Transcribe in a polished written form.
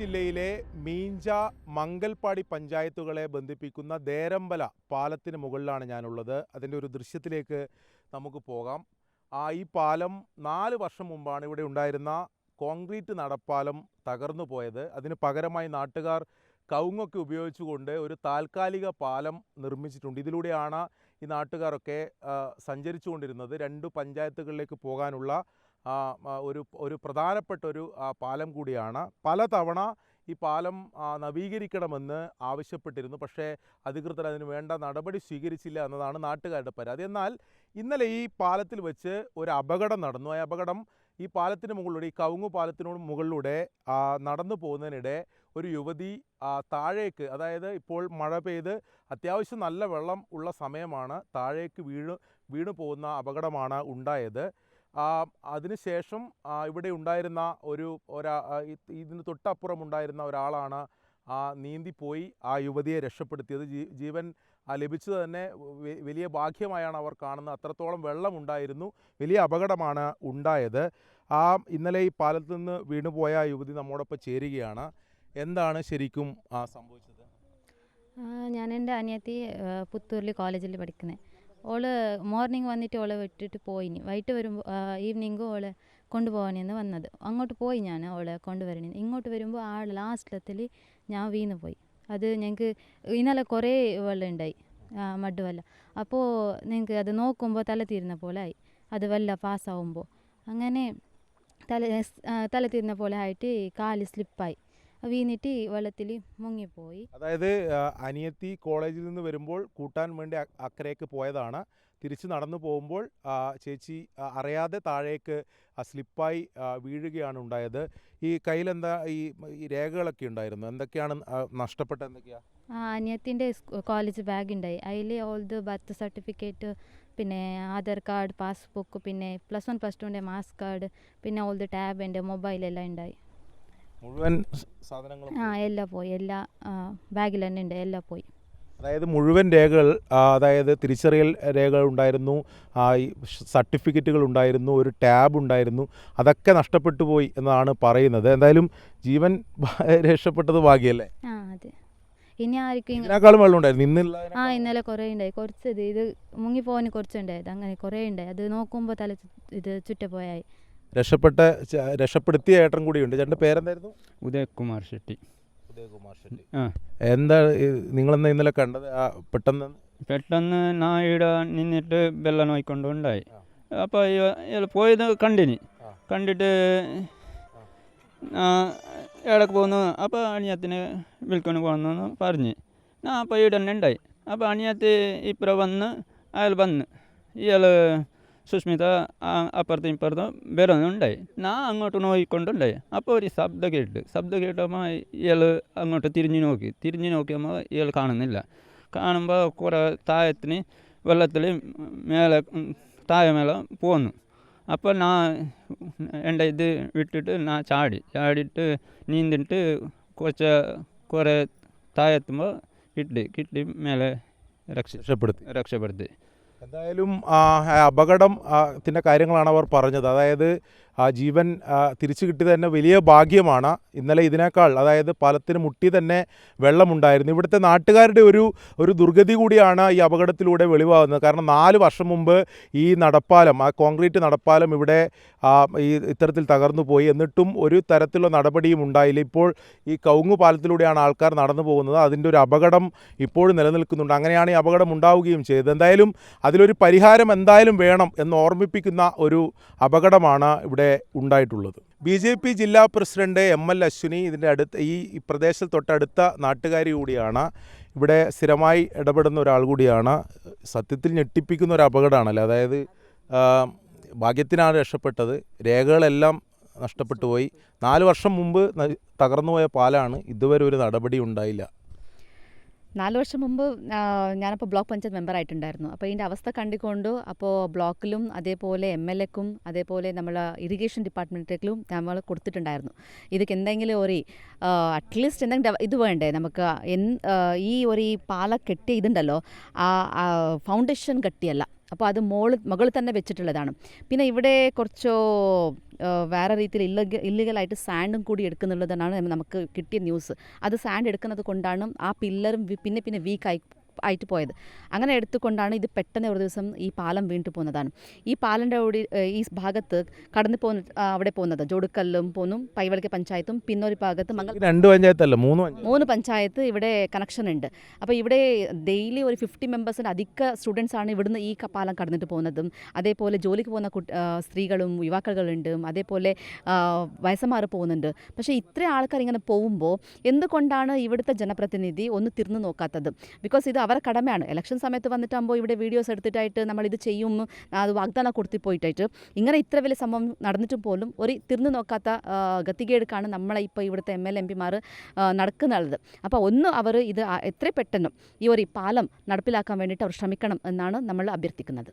ജില്ലയിലെ മീഞ്ച മംഗൽപാടി പഞ്ചായത്തുകളെ ബന്ധിപ്പിക്കുന്ന ദേരമ്പല പാലത്തിന് മുകളിലാണ് ഞാനുള്ളത്. അതിൻ്റെ ഒരു ദൃശ്യത്തിലേക്ക് നമുക്ക് പോകാം. ഈ പാലം 4 വർഷം മുമ്പാണ് ഇവിടെ ഉണ്ടായിരുന്ന കോൺക്രീറ്റ് നടപ്പാലം തകർന്നു പോയത്. അതിന് പകരമായി നാട്ടുകാർ കവുങ്ങൊക്കെ ഉപയോഗിച്ചുകൊണ്ട് ഒരു താൽക്കാലിക പാലം നിർമ്മിച്ചിട്ടുണ്ട്. ഇതിലൂടെയാണ് ഈ നാട്ടുകാരൊക്കെ സഞ്ചരിച്ചുകൊണ്ടിരുന്നത്. 2 പഞ്ചായത്തുകളിലേക്ക് പോകാനുള്ള ഒരു പ്രധാനപ്പെട്ട ഒരു പാലം കൂടിയാണ്. പലതവണ ഈ പാലം നവീകരിക്കണമെന്ന് ആവശ്യപ്പെട്ടിരുന്നു. പക്ഷേ അധികൃതർ അതിന് വേണ്ട നടപടി സ്വീകരിച്ചില്ല എന്നതാണ് നാട്ടുകാരുടെ പരാതി. എന്നാൽ ഇന്നലെ ഈ പാലത്തിൽ വെച്ച് ഒരു അപകടം നടന്നു. ആ അപകടം ഈ പാലത്തിന് മുകളിലൂടെ, ഈ കവുങ്ങ് പാലത്തിനോട് മുകളിലൂടെ നടന്നു പോകുന്നതിനിടെ ഒരു യുവതി താഴേക്ക്, അതായത് ഇപ്പോൾ മഴ പെയ്ത് അത്യാവശ്യം നല്ല വെള്ളം ഉള്ള സമയമാണ്, താഴേക്ക് വീണു പോകുന്ന അപകടമാണ് ഉണ്ടായത്. അതിനുശേഷം ഇവിടെ ഉണ്ടായിരുന്ന ഇതിന് തൊട്ടപ്പുറം ഉണ്ടായിരുന്ന ഒരാളാണ് നീന്തിപ്പോയി ആ യുവതിയെ രക്ഷപ്പെടുത്തിയത്. ജീവൻ ലഭിച്ചത് തന്നെ വലിയ ഭാഗ്യമായാണ് അവർ കാണുന്നത്. അത്രത്തോളം വെള്ളമുണ്ടായിരുന്നു. വലിയ അപകടമാണ് ഉണ്ടായത്. ഇന്നലെ ഈ പാലത്തിൽ നിന്ന് വീണുപോയ യുവതി നമ്മോടൊപ്പം ചേരുകയാണ്. എന്താണ് ശരിക്കും സംഭവിച്ചത്? ഞാൻ എൻ്റെ അനിയത്തി പുത്തൂരിൽ കോളേജിൽ പഠിക്കുന്നത്. ഓള് മോർണിംഗ് വന്നിട്ട് ഓളെ വിട്ടിട്ട് പോയിനി. വൈകിട്ട് വരുമ്പോൾ ഈവനിങ് ഓളെ കൊണ്ടുപോകാനെന്ന് വന്നത്. അങ്ങോട്ട് പോയി ഞാൻ ഓളെ കൊണ്ടുവരണേ. ഇങ്ങോട്ട് വരുമ്പോൾ ലാസ്റ്റിലത്തിൽ ഞാൻ വീണ് പോയി. അത് ഞങ്ങൾക്ക് ഇന്നലെ കുറേ വെള്ളം ഉണ്ടായി, മഡ് വെള്ളം. അപ്പോൾ ഞങ്ങൾക്ക് അത് നോക്കുമ്പോൾ തല തീരുന്ന പോലെ ആയി. അത് വെള്ളം പാസ്സാവുമ്പോൾ അങ്ങനെ തല തീരുന്ന പോലെ ആയിട്ട് കാല് സ്ലിപ്പായി വീണിട്ട് വെള്ളത്തിൽ മുങ്ങിപ്പോയി. അതായത് അനിയത്തി കോളേജിൽ നിന്ന് വരുമ്പോൾ കൂട്ടാൻ വേണ്ടി അക്കരയ്ക്ക് പോയതാണ്. തിരിച്ച് നടന്നു പോകുമ്പോൾ ചേച്ചി അറിയാതെ താഴേക്ക് സ്ലിപ്പായി വീഴുകയാണ് ഉണ്ടായത്. ഈ കയ്യിലെന്താ ഈ രേഖകളൊക്കെ ഉണ്ടായിരുന്നു? എന്തൊക്കെയാണ് നഷ്ടപ്പെട്ടത്? എന്തൊക്കെയാണ്? അനിയത്തിൻ്റെ കോളേജ് ബാഗ് ഉണ്ടായി. അതിൽ ഓൾ ദ ബർത്ത് സർട്ടിഫിക്കറ്റ്, പിന്നെ ആധാർ കാർഡ്, പാസ്ബുക്ക്, പിന്നെ +1 +2 മാർക്ക് കാർഡ്, പിന്നെ ഓൾ ദ ടാബ്, എൻ്റെ മൊബൈലെല്ലാം ഉണ്ടായി. മുഴുവൻ സാധനങ്ങളും എല്ലാം പോയി. എല്ലാ ബാഗിൽ തന്നെ ഉണ്ട്, എല്ലാം പോയി. അതായത് മുഴുവൻ രേഖകൾ, അതായത് തിരിച്ചറിയൽ രേഖകൾ ഉണ്ടായിരുന്നു, സർട്ടിഫിക്കറ്റുകൾ ഉണ്ടായിരുന്നു, ഒരു ടാബ് ഉണ്ടായിരുന്നു, അതൊക്കെ നഷ്ടപ്പെട്ടു പോയി എന്നാണ് പറയുന്നത്. എന്തായാലും ജീവൻ രക്ഷപ്പെട്ടത് ഭാഗ്യമല്ലേ? അതെ. ഇനി ആർക്കും ഇതിനേക്കാളും വെള്ളം ഉണ്ടായിരുന്നു ഇന്നലെ കുറേ ഉണ്ടായി. കുറച്ച് ഇത് മുങ്ങിപ്പോകാൻ കുറച്ചുണ്ടായത്, അങ്ങനെ കുറേ ഉണ്ടായി. അത് നോക്കുമ്പോൾ ഇത് ചുറ്റപ്പോയായി. രക്ഷപ്പെടുത്തിയ ഏട്ടൻ കൂടിയുണ്ട്. ചേട്ടൻ്റെ പേരെന്തായിരുന്നു? ഉദയകുമാർ ഷെട്ടി. എന്താ നിങ്ങളെന്നാ ഇന്നലെ കണ്ടത്? പെട്ടെന്ന് ഞാൻ ഇവിടെ നിന്നിട്ട് വെള്ളം നോയിക്കൊണ്ടുണ്ടായി. അപ്പോൾ ഇയാൾ പോയത് കണ്ടിട്ട് ഇടയ്ക്ക് പോകുന്നു. അപ്പോൾ അണിയത്തിന് വിൽക്കാൻ പോകുന്നു പറഞ്ഞ് ഞാൻ അപ്പോൾ ഇവിടെ തന്നെ ഉണ്ടായി. അപ്പോൾ അണിയത്ത് ഇപ്പുറം വന്ന് അയാൾ ഇയാൾ സുസ്മിത അപ്പുറത്തും ഇപ്പുറത്തും വരുന്നുണ്ടായി. ഞാൻ അങ്ങോട്ട് നോക്കിക്കൊണ്ടുണ്ടായി. അപ്പോൾ ഒരു ശബ്ദം കേട്ടപ്പോൾ ഇയാൾ അങ്ങോട്ട് തിരിഞ്ഞു നോക്കിയപ്പോൾ ഇയാൾ കാണുന്നില്ല. കാണുമ്പോൾ കുറേ താഴത്തിന് വെള്ളത്തിൽ മേലെ പോന്നു. അപ്പോൾ ഞാൻ എൻ്റെ ഇത് വിട്ടിട്ട് ഞാൻ ചാടിയിട്ട് നീന്തിട്ട് കുറേ താഴെത്തുമ്പോൾ കിട്ടി മേലെ രക്ഷപ്പെടുത്തി. എന്തായാലും അപകടത്തിൻ്റെ കാര്യങ്ങളാണ് അവർ പറഞ്ഞത്. അതായത് ജീവൻ തിരിച്ചു കിട്ടിയത് തന്നെ വലിയ ഭാഗ്യമാണ്. ഇന്നലെ ഇതിനേക്കാൾ, അതായത് പാലത്തിന് മുട്ടി തന്നെ വെള്ളമുണ്ടായിരുന്നു. ഇവിടുത്തെ നാട്ടുകാരുടെ ഒരു ദുർഗതി കൂടിയാണ് ഈ അപകടത്തിലൂടെ വെളിവാകുന്നത്. കാരണം 4 വർഷം മുമ്പ് ഈ നടപ്പാലം, കോൺക്രീറ്റ് നടപ്പാലം ഇവിടെ ഇത്തരത്തിൽ തകർന്നു പോയി. എന്നിട്ടും ഒരു തരത്തിലുള്ള നടപടിയും ഉണ്ടായില്ല. ഇപ്പോൾ ഈ കവുങ്ങ് പാലത്തിലൂടെയാണ് ആൾക്കാർ നടന്നു പോകുന്നത്. അതിൻ്റെ ഒരു അപകടം ഇപ്പോഴും നിലനിൽക്കുന്നുണ്ട്. അങ്ങനെയാണ് ഈ അപകടം ഉണ്ടാവുകയും ചെയ്തത്. എന്തായാലും അതിലൊരു പരിഹാരം എന്തായാലും വേണം എന്ന് ഓർമ്മിപ്പിക്കുന്ന ഒരു അപകടമാണ് ഇവിടെ ഉണ്ടായിട്ടുള്ളത്. BJP ജില്ലാ പ്രസിഡന്റ് ML അശ്വിനി ഇതിൻ്റെ ഈ പ്രദേശത്ത് തൊട്ടടുത്ത നാട്ടുകാരി കൂടിയാണ്. ഇവിടെ സ്ഥിരമായി ഇടപെടുന്ന ഒരാൾ കൂടിയാണ്. സത്യത്തിൽ ഞെട്ടിപ്പിക്കുന്ന ഒരു അപകടമാണല്ലോ. അതായത് ഭാഗ്യത്തിനാണ് രക്ഷപ്പെട്ടത്. രേഖകളെല്ലാം നഷ്ടപ്പെട്ടു പോയി. 4 വർഷം മുമ്പ് തകർന്നുപോയ പാലാണ്. ഇതുവരെ ഒരു നടപടി ഉണ്ടായില്ല. 4 വർഷം മുമ്പ് ഞാനപ്പോൾ ബ്ലോക്ക് പഞ്ചായത്ത് മെമ്പറായിട്ടുണ്ടായിരുന്നു. അപ്പോൾ ഇതിൻ്റെ അവസ്ഥ കണ്ടുകൊണ്ട് അപ്പോൾ ബ്ലോക്കിലും അതേപോലെ MLAക്കും അതേപോലെ നമ്മൾ ഇറിഗേഷൻ ഡിപ്പാർട്ട്മെൻറ്റിലും നമ്മൾ കൊടുത്തിട്ടുണ്ടായിരുന്നു. ഇതൊക്കെ എന്തെങ്കിലും ഒരു അറ്റ്ലീസ്റ്റ് എന്തെങ്കിലും ഇത് വേണ്ടേ നമുക്ക്? ഈ ഒരു പാല കെട്ടിയ ഇതുണ്ടല്ലോ, ഫൗണ്ടേഷൻ കെട്ടിയല്ല, അപ്പോൾ അത് മുകളിൽ തന്നെ വെച്ചിട്ടുള്ളതാണ്. പിന്നെ ഇവിടെ കുറച്ചോ വേറെ രീതിയിൽ ഇല്ലീഗലായിട്ട് സാൻഡും കൂടി എടുക്കുന്നുള്ളതാണ് നമുക്ക് കിട്ടിയ ന്യൂസ്. അത് സാൻഡ് എടുക്കുന്നത് കൊണ്ടാണ് ആ പില്ലറും പിന്നെ ആയിട്ട് പോയത്. അങ്ങനെ എടുത്തുകൊണ്ടാണ് ഇത് പെട്ടെന്ന് ഒരു ദിവസം ഈ പാലം വീണ്ടു പോകുന്നതാണ്. ഈ പാലൻ്റെ ഈ ഭാഗത്ത് കടന്നു അവിടെ പോകുന്നത് ജോടുക്കല്ലും പോന്നും പൈവളിക്ക പഞ്ചായത്തും പിന്നെ ഒരു ഭാഗത്ത് 2 പഞ്ചായത്തല്ല 3 പഞ്ചായത്ത് ഇവിടെ കണക്ഷൻ ഉണ്ട്. അപ്പോൾ ഇവിടെ ഡെയിലി ഒരു 50 മെമ്പേഴ്സിന് അധിക സ്റ്റുഡൻസാണ് ഇവിടുന്ന് ഈ പാലം കടന്നിട്ട് പോകുന്നതും. അതേപോലെ ജോലിക്ക് പോകുന്ന സ്ത്രീകളും യുവാക്കളുണ്ട്, അതേപോലെ വയസ്സന്മാർ പോകുന്നുണ്ട്. പക്ഷേ ഇത്ര ആൾക്കാർ ഇങ്ങനെ പോകുമ്പോൾ എന്തുകൊണ്ടാണ് ഇവിടുത്തെ ജനപ്രതിനിധി ഒന്ന് തിരിഞ്ഞു നോക്കാത്തത്? ബിക്കോസ് ഇത് അവരുടെ കടമയാണ്. ഇലക്ഷൻ സമയത്ത് വന്നിട്ടാകുമ്പോൾ ഇവിടെ വീഡിയോസ് എടുത്തിട്ടായിട്ട് നമ്മളിത് ചെയ്യും, അത് വാഗ്ദാനം കൊടുത്തി പോയിട്ടായിട്ട് ഇങ്ങനെ ഇത്ര വലിയ സംഭവം നടന്നിട്ടും പോലും ഒരു തിരിഞ്ഞു നോക്കാത്ത ഗതികേടുക്കാണ് നമ്മളെ ഇപ്പോൾ ഇവിടുത്തെ MLA MP മാർ നടക്കുന്നത്. അപ്പോൾ അവർ ഇത് എത്ര പെട്ടെന്നും ഈ ഒരു പാലം നടപ്പിലാക്കാൻ വേണ്ടിയിട്ട് അവർ ശ്രമിക്കണം എന്നാണ് നമ്മൾ അഭ്യർത്ഥിക്കുന്നത്.